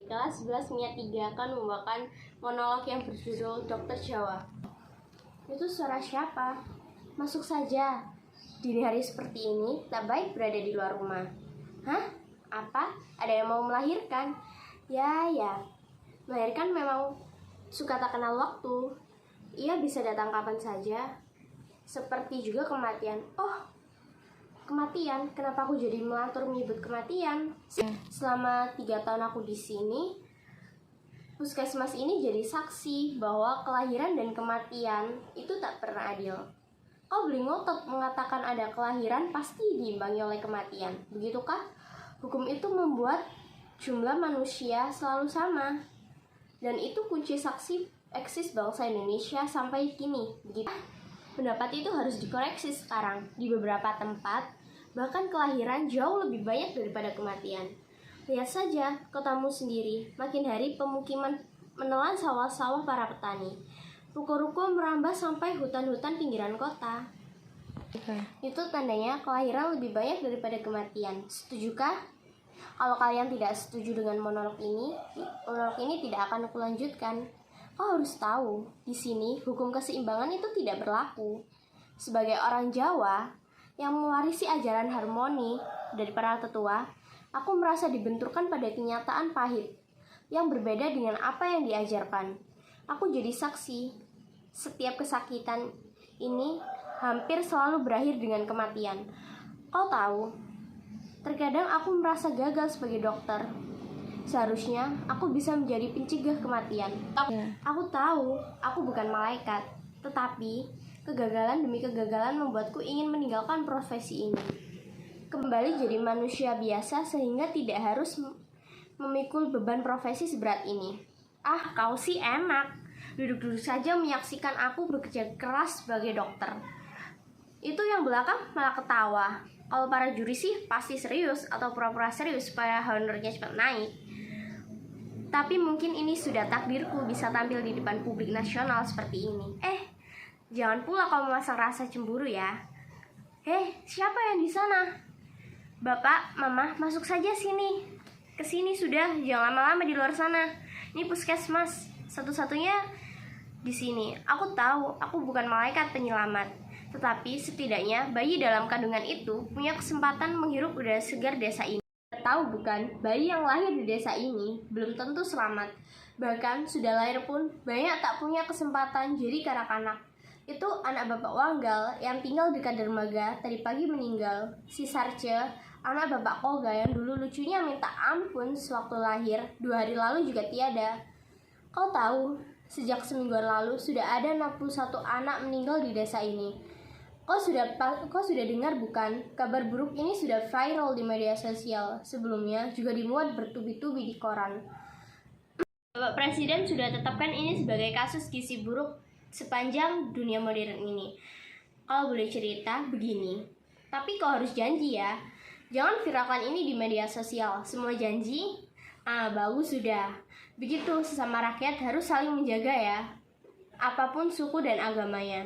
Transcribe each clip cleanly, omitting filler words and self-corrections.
Kelas 11 Mia 3 akan membawakan monolog yang berjudul Dokter Jawa. Itu suara siapa? Masuk saja. Dini hari seperti ini, tak baik berada di luar rumah. Hah? Apa? Ada yang mau melahirkan? Ya. Melahirkan memang suka tak kenal waktu. Ia bisa datang kapan saja. Seperti juga kematian. Oh, kematian, kenapa aku jadi melantur menyebut kematian? Selama 3 tahun aku di sini, puskesmas ini jadi saksi bahwa kelahiran dan kematian itu tak pernah adil. Kau beli ngotot mengatakan ada kelahiran pasti diimbangi oleh kematian, begitukah? Hukum itu membuat jumlah manusia selalu sama, dan itu kunci saksi eksis bangsa Indonesia sampai kini. Begitu. Pendapat itu harus dikoreksi sekarang. Di beberapa tempat, bahkan kelahiran jauh lebih banyak daripada kematian. Lihat saja kotamu sendiri, makin hari pemukiman menelan sawah-sawah para petani. Ruko-ruko merambah sampai hutan-hutan pinggiran kota. Itu tandanya kelahiran lebih banyak daripada kematian. Setujukah? Kalau kalian tidak setuju dengan monolog ini tidak akan aku lanjutkan. Kau harus tahu, di sini hukum keseimbangan itu tidak berlaku. Sebagai orang Jawa yang mewarisi ajaran harmoni dari para tetua, aku merasa dibenturkan pada kenyataan pahit yang berbeda dengan apa yang diajarkan. Aku jadi saksi. Setiap kesakitan ini hampir selalu berakhir dengan kematian. Kau tahu, terkadang aku merasa gagal sebagai dokter. Seharusnya aku bisa menjadi pencegah kematian. Aku tahu aku bukan malaikat, tetapi kegagalan demi kegagalan membuatku ingin meninggalkan profesi ini. Kembali jadi manusia biasa sehingga tidak harus memikul beban profesi seberat ini. Ah, kau sih enak. Duduk-duduk saja menyaksikan aku bekerja keras sebagai dokter. Itu yang belakang malah ketawa. Kalau para juri sih pasti serius atau pura-pura serius supaya honornya cepat naik. Tapi mungkin ini sudah takdirku bisa tampil di depan publik nasional seperti ini. Jangan pula kau memasang rasa cemburu ya. Siapa yang di sana? Bapak, Mama, masuk saja sini. Kesini sudah, jangan lama-lama di luar sana. Ini puskesmas, satu-satunya di sini. Aku tahu, aku bukan malaikat penyelamat. Tetapi setidaknya bayi dalam kandungan itu punya kesempatan menghirup udara segar desa ini. Tahu bukan, bayi yang lahir di desa ini belum tentu selamat. Bahkan sudah lahir pun banyak tak punya kesempatan jadi kanak-kanak. Itu anak Bapak Wanggal yang tinggal dekat dermaga tadi pagi meninggal. Si Sarce, anak Bapak Koga yang dulu lucunya minta ampun sewaktu lahir, 2 hari lalu juga tiada. Kau tahu, sejak semingguan lalu sudah ada 61 anak meninggal di desa ini. Kau sudah dengar bukan? Kabar buruk ini sudah viral di media sosial. Sebelumnya juga dimuat bertubi-tubi di koran. Bapak Presiden sudah tetapkan ini sebagai kasus gizi buruk sepanjang dunia modern ini. Kalau boleh cerita begini, tapi kau harus janji ya. Jangan viralkan ini di media sosial. Semua janji? Bagus sudah. Begitu sesama rakyat harus saling menjaga ya. Apapun suku dan agamanya.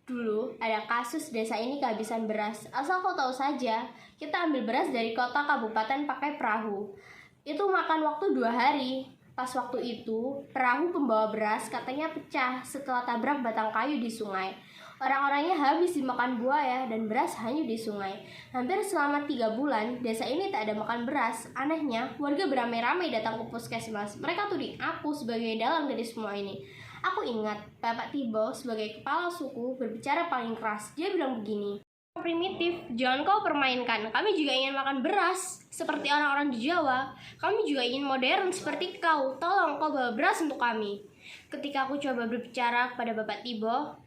Dulu ada kasus desa ini kehabisan beras. Asal kau tahu saja, kita ambil beras dari kota kabupaten pakai perahu. Itu makan waktu 2 hari. Pas waktu itu, perahu pembawa beras katanya pecah setelah tabrak batang kayu di sungai. Orang-orangnya habis dimakan buaya dan beras hanyut di sungai. Hampir selama 3 bulan, desa ini tak ada makan beras. Anehnya, warga beramai-ramai datang ke puskesmas. Mereka tuding aku sebagai dalang dari semua ini. Aku ingat Bapak Tibo sebagai kepala suku berbicara paling keras. Dia bilang begini, primitif, jangan kau permainkan. Kami juga ingin makan beras seperti orang-orang di Jawa. Kami juga ingin modern seperti kau. Tolong kau bawa beras untuk kami. Ketika aku coba berbicara kepada Bapak Tibo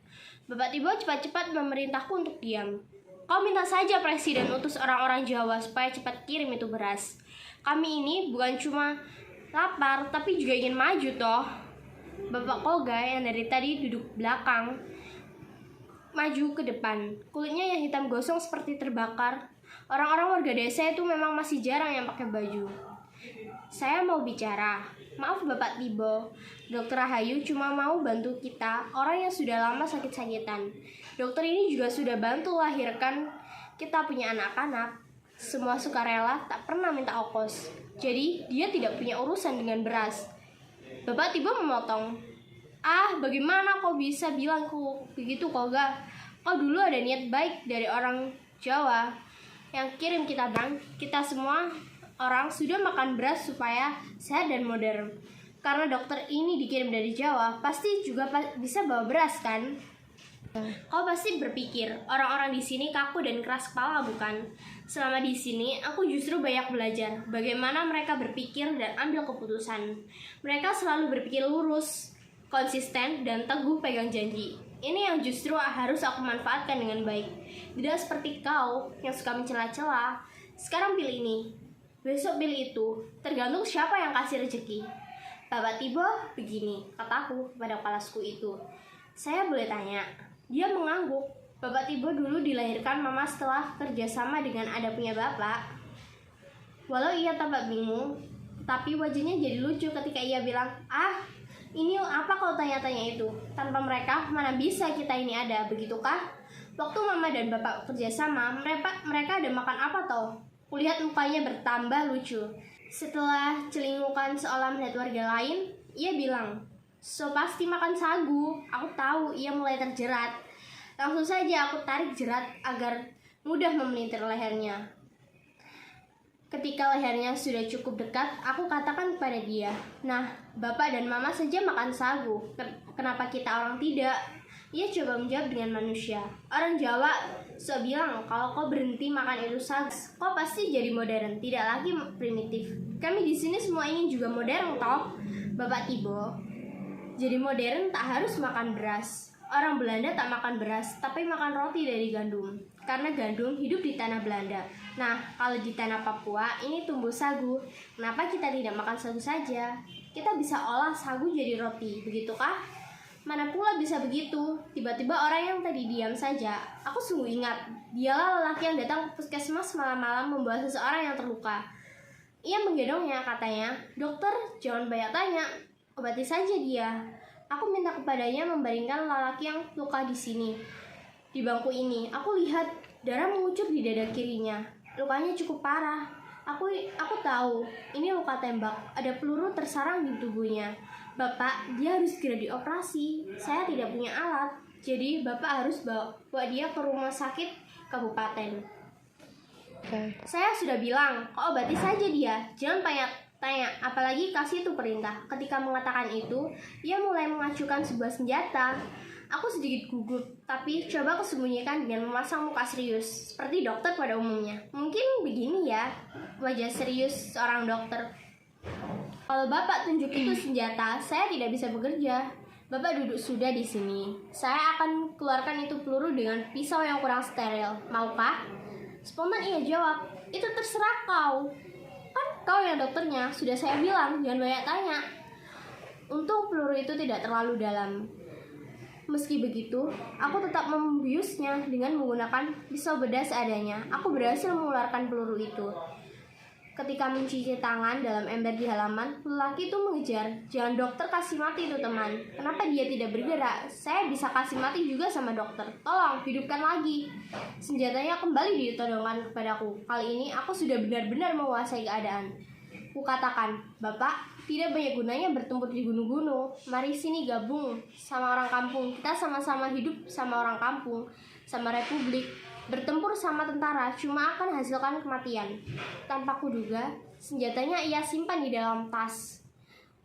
cepat-cepat memerintahku untuk diam. Kau minta saja presiden utus orang-orang Jawa supaya cepat kirim itu beras. Kami ini bukan cuma lapar, tapi juga ingin maju toh. Bapak Koga yang dari tadi duduk belakang maju ke depan. Kulitnya yang hitam gosong seperti terbakar. Orang-orang warga desa itu memang masih jarang yang pakai baju. Saya mau bicara. Maaf Bapak Tibo, Dokter Rahayu cuma mau bantu kita, orang yang sudah lama sakit-sakitan. Dokter ini juga sudah bantu lahirkan kita punya anak-anak. Semua sukarela, tak pernah minta ongkos. Jadi, dia tidak punya urusan dengan beras. Bapak tiba memotong. Ah, bagaimana kau bisa bilang begitu, Koga? Kau dulu ada niat baik dari orang Jawa yang kirim kita bang. Kita semua orang sudah makan beras supaya sehat dan modern. Karena dokter ini dikirim dari Jawa, pasti juga bisa bawa beras kan? Kau pasti berpikir orang-orang di sini kaku dan keras kepala, bukan? Selama di sini, aku justru banyak belajar bagaimana mereka berpikir dan ambil keputusan. Mereka selalu berpikir lurus, konsisten, dan teguh pegang janji. Ini yang justru harus aku manfaatkan dengan baik. Tidak seperti kau yang suka mencela-cela. Sekarang pilih ini, besok pilih itu, tergantung siapa yang kasih rezeki. Bapak Tibo begini, kataku kepada kelasku itu. Saya boleh tanya? Dia mengangguk. Bapak Tibo dulu dilahirkan mama setelah kerjasama dengan ada punya bapak. Walau ia tampak bingung, tapi wajahnya jadi lucu ketika ia bilang, "Ah, ini apa kau tanya-tanya itu? Tanpa mereka, mana bisa kita ini ada, begitukah?" Waktu mama dan bapak kerjasama, mereka ada makan apa toh? Kulihat mukanya bertambah lucu. Setelah celingukan seolah melihat warga lain, ia bilang, "So pasti makan sagu." Aku tahu ia mulai terjerat. Langsung saja aku tarik jerat agar mudah memelintir lehernya. Ketika lehernya sudah cukup dekat, aku katakan kepada dia, "Nah, bapak dan mama saja makan sagu. Kenapa kita orang tidak?" Ia coba menjawab dengan manusia. Orang Jawa so bilang kalau kau berhenti makan itu sagu, kau pasti jadi modern, tidak lagi primitif. Kami di sini semua ingin juga modern toh, Bapak Tibo. Jadi modern tak harus makan beras. Orang Belanda tak makan beras, tapi makan roti dari gandum. Karena gandum hidup di tanah Belanda. Nah, kalau di tanah Papua ini tumbuh sagu. Kenapa kita tidak makan sagu saja? Kita bisa olah sagu jadi roti, begitukah? Mana pula bisa begitu? Tiba-tiba orang yang tadi diam saja. Aku sungguh ingat, dialah lelaki yang datang ke puskesmas malam-malam membawa seseorang yang terluka. Ia menggendongnya, katanya, "Dokter, jangan banyak tanya, obati saja dia." Aku minta kepadanya membaringkan lelaki yang luka di sini, di bangku ini. Aku lihat darah mengucur di dada kirinya. Lukanya cukup parah. Aku tahu ini luka tembak. Ada peluru tersarang di tubuhnya. Bapak, dia harus segera dioperasi. Saya tidak punya alat, jadi bapak harus bawa dia ke rumah sakit kabupaten. Saya sudah bilang, kau obati saja dia. Jangan tanya, apalagi kasih itu perintah. Ketika mengatakan itu, ia mulai mengacukan sebuah senjata. Aku sedikit gugup, tapi coba aku sembunyikan dengan memasang muka serius, seperti dokter pada umumnya. Mungkin begini ya, wajah serius seorang dokter. Kalau bapak tunjuk itu senjata, saya tidak bisa bekerja. Bapak duduk sudah di sini. Saya akan keluarkan itu peluru dengan pisau yang kurang steril. Maukah? Spontan ia jawab, "Itu terserah kau. Kan kau yang dokternya, sudah saya bilang, jangan banyak tanya." Untung peluru itu tidak terlalu dalam. Meski begitu, aku tetap membiusnya dengan menggunakan pisau bedah seadanya. Aku berhasil mengeluarkan peluru itu. Ketika mencuci tangan dalam ember di halaman, lelaki itu mengejar, "Jangan dokter, kasih mati itu teman. Kenapa dia tidak bergerak? Saya bisa kasih mati juga sama dokter. Tolong, hidupkan lagi." Senjatanya kembali ditodongkan kepadaku. Kali ini aku sudah benar-benar menguasai keadaan. Kukatakan, "Bapak, tidak banyak gunanya bertempur di gunung-gunung. Mari sini gabung sama orang kampung. Kita sama-sama hidup sama orang kampung, sama republik. Bertempur sama tentara cuma akan hasilkan kematian." Tanpa kuduga, senjatanya ia simpan di dalam tas.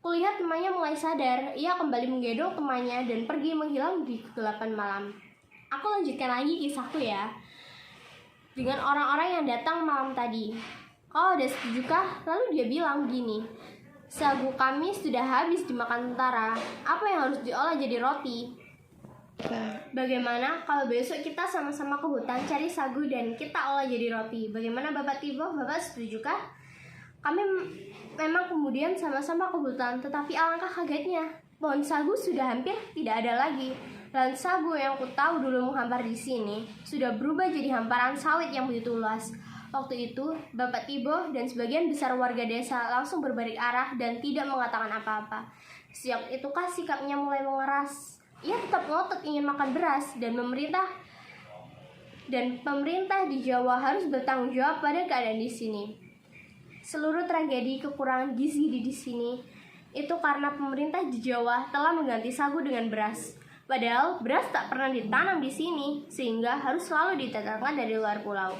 Kulihat temannya mulai sadar. Ia kembali menggendong temannya dan pergi menghilang di kegelapan malam. Aku lanjutkan lagi kisahku ya. Dengan orang-orang yang datang malam tadi. "Kau ada setujukah?" Lalu dia bilang gini, "Sagu kami sudah habis dimakan tentara. Apa yang harus diolah jadi roti? Bagaimana kalau besok kita sama-sama ke hutan cari sagu dan kita olah jadi roti? Bagaimana Bapak Tibo? Bapak setujukah?" Kami memang kemudian sama-sama ke hutan, tetapi alangkah kagetnya, pohon sagu sudah hampir tidak ada lagi. Dan sagu yang ku tahu dulu menghampar di sini sudah berubah jadi hamparan sawit yang begitu luas. Waktu itu, Bapak Tibo dan sebagian besar warga desa langsung berbalik arah dan tidak mengatakan apa-apa. Sejak itukah sikapnya mulai mengeras. Ia tetap ngotot ingin makan beras dan memerintah Dan pemerintah di Jawa harus bertanggung jawab pada keadaan di sini. Seluruh tragedi kekurangan gizi di sini itu karena pemerintah di Jawa telah mengganti sagu dengan beras. Padahal beras tak pernah ditanam di sini, sehingga harus selalu didatangkan dari luar pulau.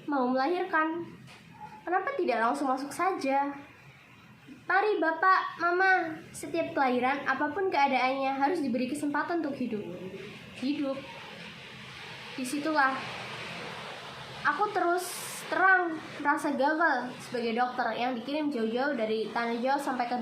Mau melahirkan, kenapa tidak langsung masuk saja? Mari Bapak, Mama, setiap kelahiran apapun keadaannya harus diberi kesempatan untuk hidup. Hidup. Disitulah aku terus terang merasa gagal sebagai dokter yang dikirim jauh-jauh dari tanah Jawa sampai ke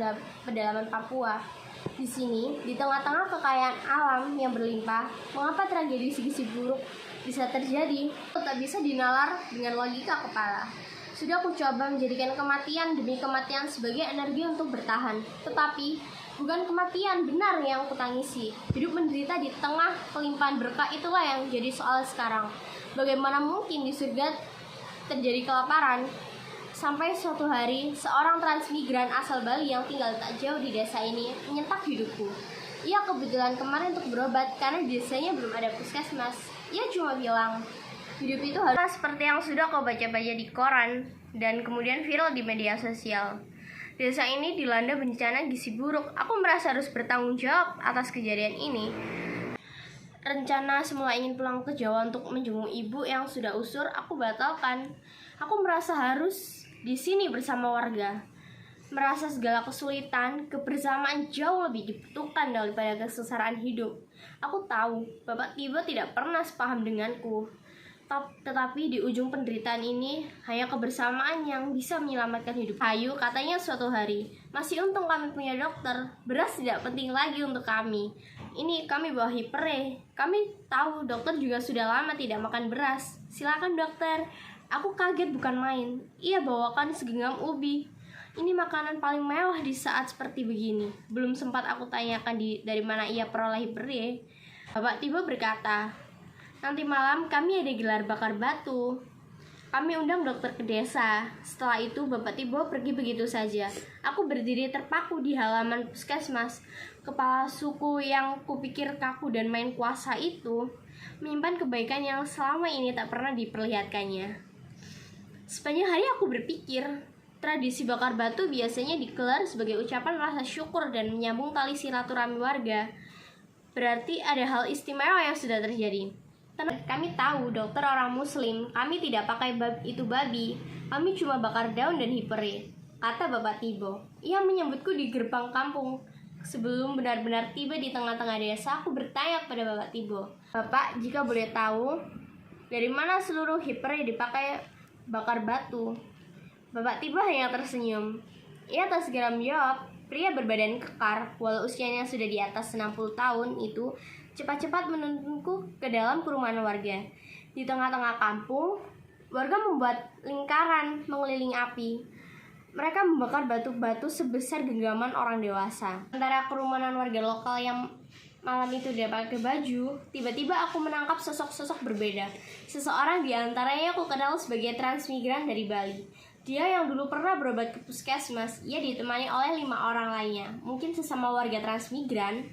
pedalaman Papua. Di sini, di tengah-tengah kekayaan alam yang berlimpah, mengapa tragedi gizi buruk bisa terjadi? Tak bisa dinalar dengan logika kepala. Sudah aku coba menjadikan kematian demi kematian sebagai energi untuk bertahan, tetapi bukan kematian benar yang kutangisi. Hidup menderita di tengah kelimpahan berkah itulah yang jadi soal sekarang. Bagaimana mungkin di surga terjadi kelaparan? Sampai suatu hari, seorang transmigran asal Bali yang tinggal tak jauh di desa ini menyentak hidupku. Ia kebetulan kemarin untuk berobat karena di desanya belum ada puskesmas. Ia cuma bilang, hidup itu harus seperti yang sudah kau baca-baca di koran dan kemudian viral di media sosial. Desa ini dilanda bencana gizi buruk. Aku merasa harus bertanggung jawab atas kejadian ini. Rencana semula ingin pulang ke Jawa untuk menjenguk ibu yang sudah usur, aku batalkan. Aku merasa harus di sini bersama warga. Merasa segala kesulitan, kebersamaan jauh lebih dibutuhkan daripada kesengsaraan hidup. Aku tahu, Bapak Tibo tidak pernah sepaham denganku. Tetapi di ujung penderitaan ini, hanya kebersamaan yang bisa menyelamatkan hidup. Ayu katanya suatu hari, masih untung kami punya dokter, beras tidak penting lagi untuk kami. Ini kami bawa hipere. Kami tahu dokter juga sudah lama tidak makan beras. Silakan dokter. Aku kaget bukan main. Ia bawakan segenggam ubi. Ini makanan paling mewah di saat seperti begini. Belum sempat aku tanyakan dari mana ia peroleh hipere. Bapak Tibo berkata, nanti malam kami ada gelar bakar batu. Kami undang dokter ke desa. Setelah itu Bapak Tibo pergi begitu saja. Aku berdiri terpaku di halaman puskesmas. Kepala suku yang kupikir kaku dan main kuasa itu menyimpan kebaikan yang selama ini tak pernah diperlihatkannya. Sepanjang hari aku berpikir, tradisi bakar batu biasanya digelar sebagai ucapan rasa syukur dan menyambung tali silaturahmi warga. Berarti ada hal istimewa yang sudah terjadi. Kami tahu dokter orang muslim, kami tidak pakai itu babi, kami cuma bakar daun dan hipere, kata Bapak Tibo. Ia menyambutku di gerbang kampung. Sebelum benar-benar tiba di tengah-tengah desa, aku bertanya kepada Bapak Tibo, Bapak, jika boleh tahu, dari mana seluruh hipere dipakai bakar batu? Bapak Tibo hanya tersenyum. Ia tak segera menjawab. Pria berbadan kekar, walau usianya sudah di atas 60 tahun itu, cepat-cepat menuntunku ke dalam perumahan warga. Di tengah-tengah kampung, warga membuat lingkaran mengelilingi api. Mereka membakar batu-batu sebesar genggaman orang dewasa. Antara kerumunan warga lokal yang malam itu tidak pakai baju, tiba-tiba aku menangkap sosok-sosok berbeda. Seseorang di antaranya aku kenal sebagai transmigran dari Bali. Dia yang dulu pernah berobat ke puskesmas. Ia ditemani oleh 5 orang lainnya, mungkin sesama warga transmigran.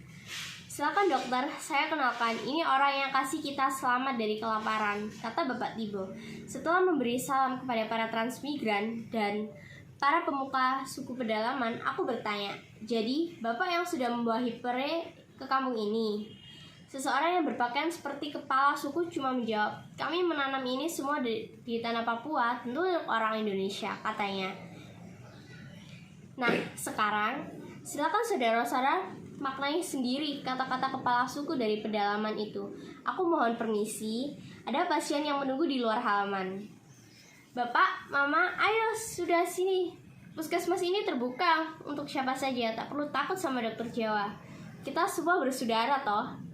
Silakan dokter, saya kenalkan, ini orang yang kasih kita selamat dari kelaparan, kata Bapak Tibo. Setelah memberi salam kepada para transmigran dan para pemuka suku pedalaman, aku bertanya, jadi Bapak yang sudah membawa hipere ke kampung ini? Seseorang yang berpakaian seperti kepala suku cuma menjawab, kami menanam ini semua di tanah Papua, tentu untuk orang Indonesia, katanya. Nah, sekarang silakan saudara-saudara maknai sendiri kata-kata kepala suku dari pedalaman itu. Aku mohon permisi, ada pasien yang menunggu di luar halaman. Bapak, Mama, ayo sudah sini. Puskesmas ini terbuka untuk siapa saja, tak perlu takut sama dokter Jawa. Kita semua bersaudara toh.